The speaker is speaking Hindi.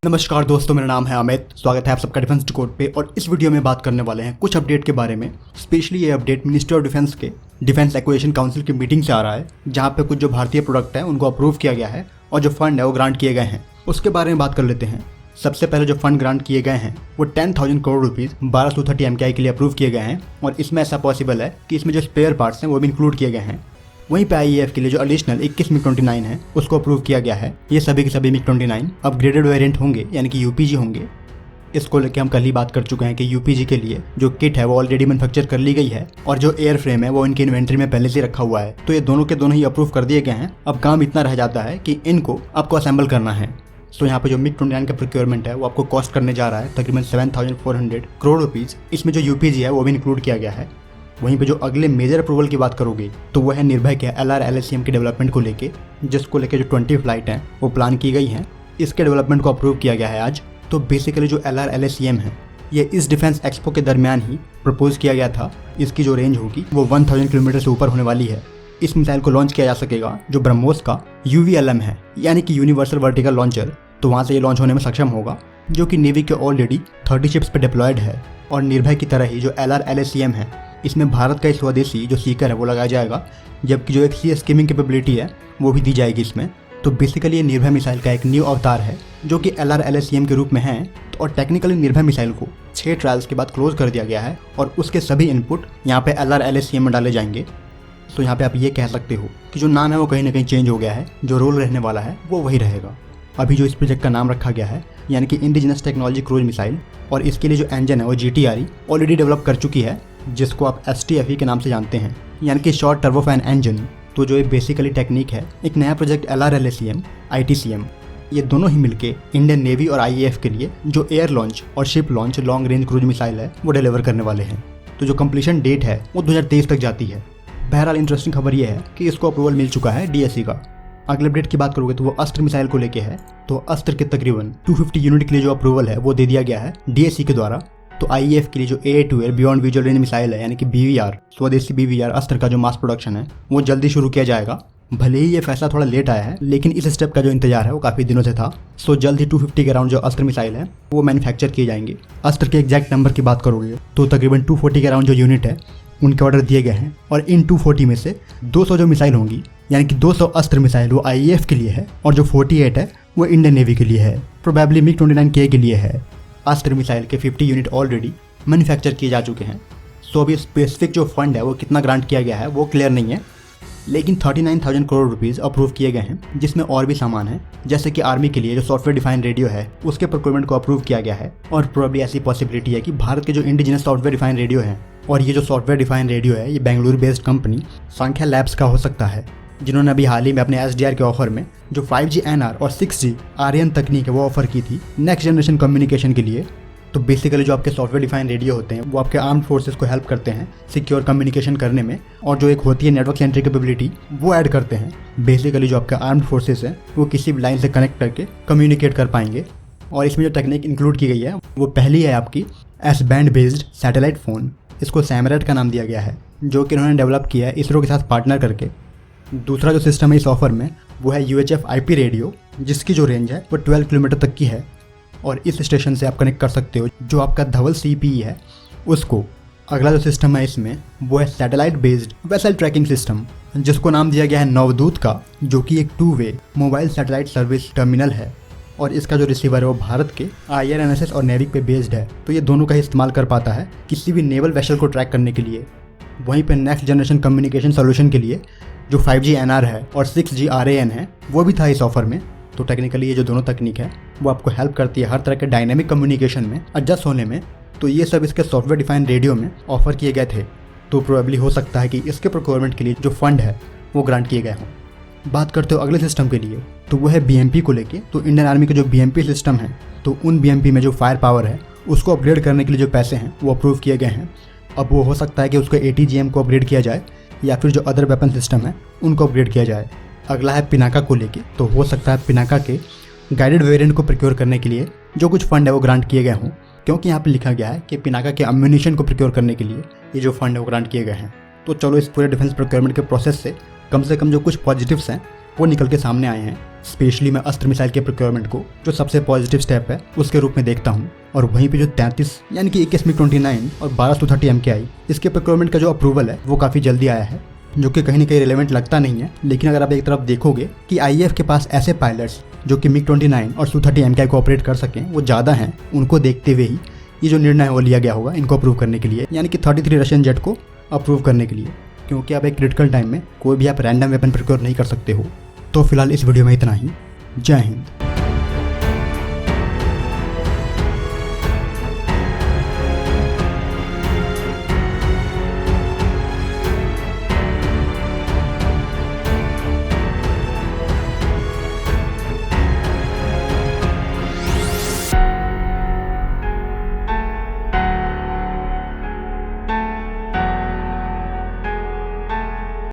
नमस्कार दोस्तों, मेरा नाम है अमित। स्वागत है आप सबका डिफेंस डिकोड पे। और इस वीडियो में बात करने वाले हैं कुछ अपडेट के बारे में। स्पेशली ये अपडेट मिनिस्ट्री ऑफ डिफेंस के डिफेंस एक्विजिशन काउंसिल की मीटिंग से आ रहा है, जहां पे कुछ जो भारतीय प्रोडक्ट है उनको अप्रूव किया गया है और जो फंड है वो ग्रांट किए गए हैं। उसके बारे में बात कर लेते हैं। सबसे पहले जो फंड ग्रांट किए गए हैं वो 10,000 करोड़ रुपीज़ 1230 MKI के लिए अप्रूव किए गए हैं। और इसमें ऐसा पॉसिबल है कि इसमें जो स्पेयर पार्ट्स हैं वो भी इंक्लूड किए गए हैं। वहीं पे IAF के लिए जो एडिशनल 21 MiG-29 है उसको अप्रूव किया गया है। ये सभी के सभी MiG-29 अपग्रेडेड वेरिएंट होंगे, यानी कि UPG होंगे। इसको लेके हम कल ही बात कर चुके हैं कि UPG के लिए जो किट है वो ऑलरेडी मैन्युफैक्चर कर ली गई है और जो एयर फ्रेम है वो इनकी इन्वेंट्री में पहले से रखा हुआ है। तो ये दोनों के दोनों ही अप्रूव कर दिए गए हैं। अब काम इतना रह जाता है कि इनको आपको असेंबल करना है। तो यहाँ पे जो MiG-29 का प्रोक्योरमेंट है वो आपको कॉस्ट करने जा रहा है तकरीबन 7,400 करोड़ रुपीज़। इसमें जो UPG है वो भी इंक्लूड किया गया है। वहीं पे जो अगले मेजर अप्रूवल की बात करोगे तो वो है निर्भय के LR-LSCM के डेवलपमेंट को लेके, जिसको लेके जो 20 फ्लाइट हैं वो प्लान की गई हैं। इसके डेवलपमेंट को अप्रूव किया गया है आज। तो बेसिकली जो LR-LSCM है ये इस डिफेंस एक्सपो के दरमियान ही प्रपोज किया गया था। इसकी जो रेंज होगी वो 1000 किलोमीटर से ऊपर होने वाली है। इस मिसाइल को लॉन्च किया जा सकेगा जो ब्रह्मोस का UVLM है, यानी कि यूनिवर्सल वर्टिकल लॉन्चर। तो वहाँ से ये लॉन्च होने में सक्षम होगा, जो कि नेवी के ऑलरेडी 30 शिप्स पे डिप्लॉयड है। और निर्भय की तरह ही जो LR-LSCM है इसमें भारत का स्वदेशी जो सीकर है वो लगाया जाएगा, जबकि जो एक सी स्कीमिंग कैपेबिलिटी है वो भी दी जाएगी इसमें। तो बेसिकली ये निर्भय मिसाइल का एक न्यू अवतार है जो कि LR-LSCM के रूप में है। और टेक्निकली निर्भय मिसाइल को 6 ट्रायल्स के बाद क्लोज कर दिया गया है और उसके सभी इनपुट यहाँ पे LR-LSCM में डाले जाएंगे। तो यहाँ पे आप ये कह सकते हो कि जो नाम है वो कहीं ना कहीं चेंज हो गया है, जो रोल रहने वाला है वो वही रहेगा। अभी जो इस प्रोजेक्ट का नाम रखा गया है यानी कि इंडिजिनस टेक्नोलॉजी क्रूज मिसाइल, और इसके लिए जो इंजन है वो GTRE ऑलरेडी डेवलप कर चुकी है, जिसको आप STFE के नाम से जानते हैं, यानी कि शॉर्ट टर्बोफैन इंजन। तो जो ये बेसिकली टेक्निक है, एक नया प्रोजेक्ट LR-LSCM ITCM, ये दोनों ही मिलके इंडियन नेवी और IAF के लिए जो एयर लॉन्च और ship launch long range cruise missile है वो डिलीवर करने वाले हैं। तो जो कंप्लीशन डेट है वो 2023 तक जाती है। बहरहाल इंटरेस्टिंग खबर ये है कि इसको अप्रूवल मिल चुका है DSC का। अगले अपडेट की बात करोगे तो वो अस्त्र मिसाइल को लेके है। तो अस्त्र के तकरीबन 250 यूनिट के लिए जो अप्रूवल है वो दे दिया गया है DSC के द्वारा। तो IAF के लिए जो AA-2 beyond visual range missile है, यानी कि BVR, स्वदेशी BVR अस्त्र का जो मास प्रोडक्शन है वो जल्दी शुरू किया जाएगा। भले ही ये फैसला थोड़ा लेट आया है, लेकिन इस स्टेप का जो इंतजार है वो काफ़ी दिनों से था। सो जल्द ही 250 के अराउंड जो अस्त्र मिसाइल है वो मैन्युफैक्चर किए जाएंगे। अस्त्र के एग्जैक्ट नंबर की बात करोगे तो तकरीबन 240 के अराउंड जो यूनिट है उनके ऑर्डर दिए गए हैं। और इन 240 में से 200 जो मिसाइल होंगी, यानी कि 200 अस्त्र मिसाइल वो IAF के लिए है, और जो 48 है वो इंडियन नेवी के लिए है, प्रोबेबली MiG-29K के लिए है। अस्त्र मिसाइल के 50 यूनिट ऑलरेडी मैन्युफैक्चर किए जा चुके हैं। सो अभी स्पेसिफिक जो फंड है वो कितना ग्रांट किया गया है वो क्लियर नहीं है, लेकिन 39,000 करोड़ रुपीज़ अप्रूव किए गए हैं, जिसमें और भी सामान है, जैसे कि आर्मी के लिए जो सॉफ्टवेयर डिफाइंड रेडियो है उसके प्रोक्योरमेंट को अप्रूव किया गया है। और प्रोबेबली ऐसी पॉसिबिलिटी है कि भारत के जो इंडिजिनस सॉफ्टवेयर डिफाइंड रेडियो है, और ये जो सॉफ्टवेयर डिफाइंड रेडियो है ये बेंगलुरु बेस्ड कंपनी संख्या लैब्स का हो सकता है, जिन्होंने अभी हाल ही में अपने SDR के ऑफर में जो 5G NR और 6G ARIAN तकनीक है वो ऑफर की थी नेक्स्ट जनरेशन कम्युनिकेशन के लिए। तो बेसिकली जो आपके सॉफ्टवेयर डिफाइंड रेडियो होते हैं वो आपके आर्म्ड फोर्सेस को हेल्प करते हैं सिक्योर कम्युनिकेशन करने में, और जो एक होती है नेटवर्क सेंट्रिक कैपेबिलिटी वो ऐड करते हैं। बेसिकली जो आपका आर्म्ड फोर्सेस है वो किसी भी लाइन से कनेक्ट करके कम्युनिकेट कर पाएंगे। और इसमें जो टेक्निक इंक्लूड की गई है वो पहली है आपकी S-बैंड बेस्ड सैटेलाइट फ़ोन। इसको सैमरेट का नाम दिया गया है, जो कि उन्होंने डेवलप किया है इसरो के साथ पार्टनर करके। दूसरा जो सिस्टम है इस ऑफर में वो है UHF IP रेडियो, जिसकी जो रेंज है वो 12 किलोमीटर तक की है, और इस स्टेशन से आप कनेक्ट कर सकते हो जो आपका धवल CPE है उसको। अगला जो सिस्टम है इसमें वो है satellite based vessel tracking system, जिसको नाम दिया गया है नवदूत का, जो कि एक two way mobile satellite service terminal है। और इसका जो रिसीवर है वो भारत के IRNSS और नेविक पे बेस्ड है। तो ये दोनों का ही इस्तेमाल कर पाता है किसी भी नेवल वेसल को ट्रैक करने के लिए। वहीं पे नेक्स्ट जनरेशन कम्युनिकेशन सोल्यूशन के लिए जो 5G NR है और 6G ARIAN है वो भी था इस ऑफर में। तो टेक्निकली ये जो दोनों तकनीक है वो आपको हेल्प करती है हर तरह के डायनेमिक कम्युनिकेशन में एडजस्ट होने में। तो ये सब इसके सॉफ्टवेयर डिफाइंड रेडियो में ऑफर किए गए थे। तो प्रोबेबली हो सकता है कि इसके प्रोक्योरमेंट के लिए जो फंड है वो ग्रांट किए गए हों। बात करते हो अगले सिस्टम के लिए, तो वो है BMP को लेके। तो इंडियन आर्मी के जो BMP सिस्टम है, तो उन BMP में जो फायर पावर है उसको अपग्रेड करने के लिए जो पैसे हैं वो अप्रूव किए गए हैं। अब वो हो सकता है कि उसको ATGM को अपग्रेड किया जाए, या फिर जो अदर वेपन सिस्टम है उनको अपग्रेड किया जाए। अगला है पिनाका को लेके। तो हो सकता है पिनाका के गाइडेड वेरिएंट को प्रोक्योर करने के लिए जो कुछ फंड है वो ग्रांट किए गए हों, क्योंकि यहाँ पे लिखा गया है कि पिनाका के अम्यूनिशन को प्रोक्योर करने के लिए ये जो फंड है वो ग्रांट किए गए हैं। तो चलो इस पूरे डिफेंस प्रोक्योरमेंट के प्रोसेस से कम जो कुछ पॉजिटिव्स हैं वो निकल के सामने आए हैं। स्पेशली मैं अस्त्र मिसाइल के प्रोक्योरमेंट को जो सबसे पॉजिटिव स्टेप है उसके रूप में देखता हूँ। और वहीं पे जो 33 यानी कि 21 MiG-29 और 12 Su-30 MKI इसके प्रोक्योरमेंट का जो अप्रूवल है वो काफ़ी जल्दी आया है, जो कि कहीं ना कहीं रिलेवेंट लगता नहीं है। लेकिन अगर आप एक तरफ देखोगे कि IAF के पास ऐसे पायलट्स जो कि MiG-29 और Su-30 MKI को ऑपरेट कर सकें वो ज़्यादा हैं, उनको देखते हुए ही ये जो निर्णय है वो लिया गया होगा इनको अप्रूव करने के लिए, यानी कि 33 रशियन जेट को अप्रूव करने के लिए। क्योंकि अब एक क्रिटिकल टाइम में कोई भी आप रैंडम वेपन प्रोक्योर नहीं कर सकते हो। तो फिलहाल इस वीडियो में इतना ही। जय हिंद।